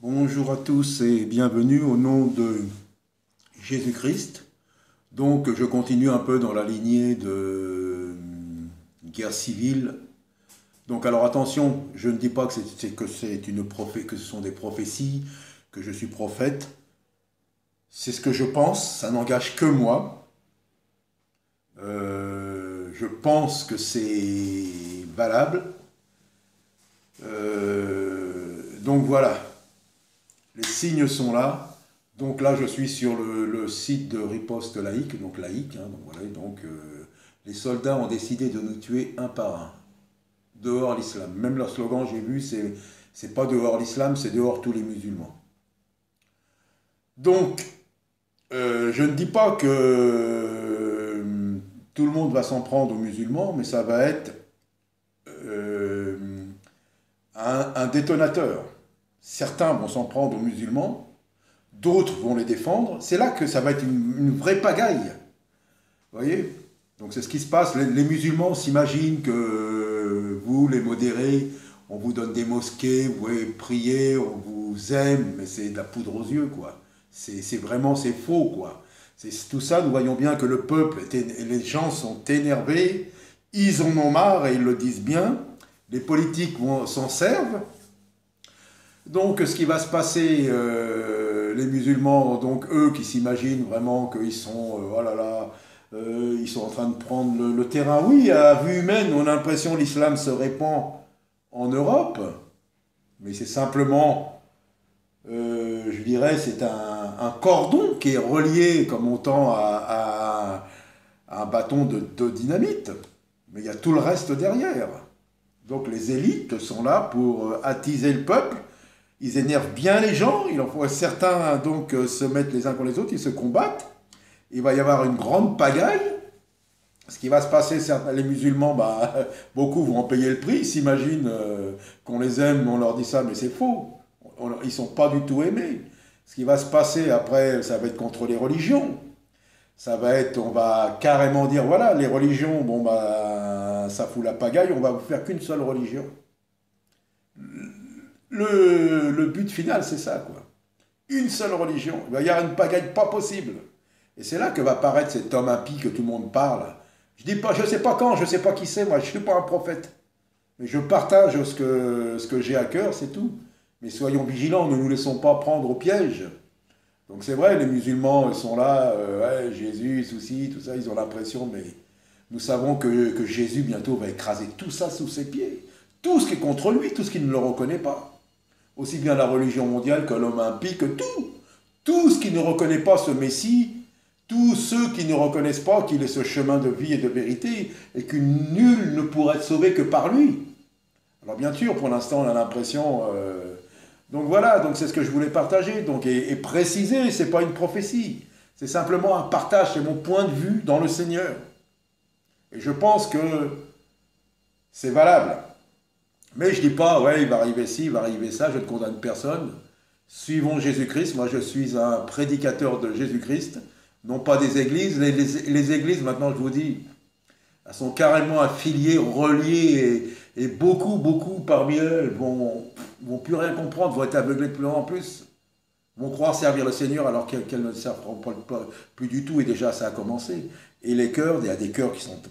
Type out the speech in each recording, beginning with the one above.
Bonjour à tous et bienvenue au nom de Jésus-Christ. Donc je continue un peu dans la lignée de guerre civile. Donc alors attention, je ne dis pas que que ce sont des prophéties, que je suis prophète. C'est ce que je pense, ça n'engage que moi. Je pense que c'est valable. Donc voilà. Les signes sont là. Donc là, je suis sur le site de riposte laïque, donc laïque. Donc voilà, les soldats ont décidé de nous tuer un par un. Dehors l'islam. Même leur slogan, j'ai vu, c'est pas dehors l'islam, c'est dehors tous les musulmans. Donc, je ne dis pas que tout le monde va s'en prendre aux musulmans, mais ça va être euh, un détonateur. Certains vont s'en prendre aux musulmans, d'autres vont les défendre. C'est là que ça va être une vraie pagaille. Vous voyez? Donc c'est ce qui se passe. Les musulmans s'imaginent que vous, les modérés, on vous donne des mosquées, vous pouvez prier, on vous aime, mais c'est de la poudre aux yeux, quoi. C'est vraiment, c'est faux, quoi. C'est tout ça, nous voyons bien que le peuple, les gens sont énervés, ils en ont marre et ils le disent bien. Les politiques s'en servent. Donc, ce qui va se passer, les musulmans, donc eux qui s'imaginent vraiment qu'ils sont, oh là là, ils sont en train de prendre le terrain. Oui, à vue humaine, on a l'impression que l'islam se répand en Europe, mais c'est simplement, je dirais, c'est un cordon qui est relié comme autant à un bâton de dynamite. Mais il y a tout le reste derrière. Donc les élites sont là pour attiser le peuple. Ils énervent bien les gens, il en faut certains donc se mettre les uns contre les autres, ils se combattent. Il va y avoir une grande pagaille. Ce qui va se passer, les musulmans, bah, beaucoup vont en payer le prix. Ils s'imaginent qu'on les aime, on leur dit ça, mais c'est faux. Ils ne sont pas du tout aimés. Ce qui va se passer après, ça va être contre les religions. Ça va être, on va carrément dire, voilà, les religions, bon, bah, ça fout la pagaille, on va vous faire qu'une seule religion. Le but final, c'est ça, quoi. Une seule religion. Il va y avoir une pagaille pas possible. Et c'est là que va apparaître cet homme impie que tout le monde parle. Je dis pas, je sais pas quand, je sais pas qui c'est, moi, je suis pas un prophète. Mais je partage ce que j'ai à cœur, c'est tout. Mais soyons vigilants, ne nous laissons pas prendre au piège. Donc c'est vrai, les musulmans, ils sont là, ouais, Jésus, souci, tout ça, ils ont l'impression, mais nous savons que Jésus bientôt va écraser tout ça sous ses pieds. Tout ce qui est contre lui, tout ce qui ne le reconnaît pas. Aussi bien la religion mondiale que l'homme impie, que tout. Tout ce qui ne reconnaît pas ce Messie, tous ceux qui ne reconnaissent pas qu'il est ce chemin de vie et de vérité, et que nul ne pourra être sauvé que par lui. Alors bien sûr, pour l'instant, on a l'impression... Donc voilà, donc c'est ce que je voulais partager, donc, et préciser, c'est pas une prophétie. C'est simplement un partage, c'est mon point de vue dans le Seigneur. Et je pense que c'est valable. Mais je dis pas, ouais, il va arriver ci, il va arriver ça, je ne condamne personne. Suivons Jésus-Christ, moi je suis un prédicateur de Jésus-Christ, non pas des églises. Les églises, maintenant je vous dis, elles sont carrément affiliées, reliées, et beaucoup parmi elles vont plus rien comprendre, vont être aveuglées de plus en plus, vont croire servir le Seigneur alors qu'elles ne servent pas plus du tout, et déjà ça a commencé. Et les cœurs, il y a des cœurs qui sont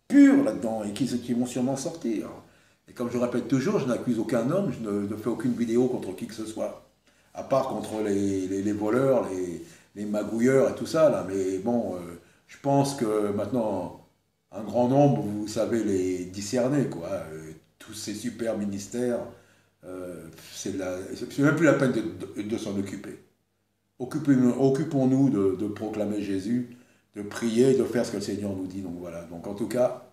purs là-dedans, et qui vont sûrement sortir. Et comme je répète toujours, je n'accuse aucun homme, je ne fais aucune vidéo contre qui que ce soit. À part contre les voleurs, les magouilleurs et tout ça, là. Mais bon, je pense que maintenant, un grand nombre, vous savez les discerner, quoi. Tous ces super ministères, c'est même plus la peine de s'en occuper. Occupons-nous de proclamer Jésus, de prier, de faire ce que le Seigneur nous dit. Donc voilà. Donc en tout cas,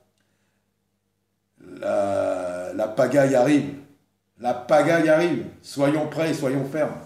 la pagaille arrive. La pagaille arrive. Soyons prêts, soyons fermes.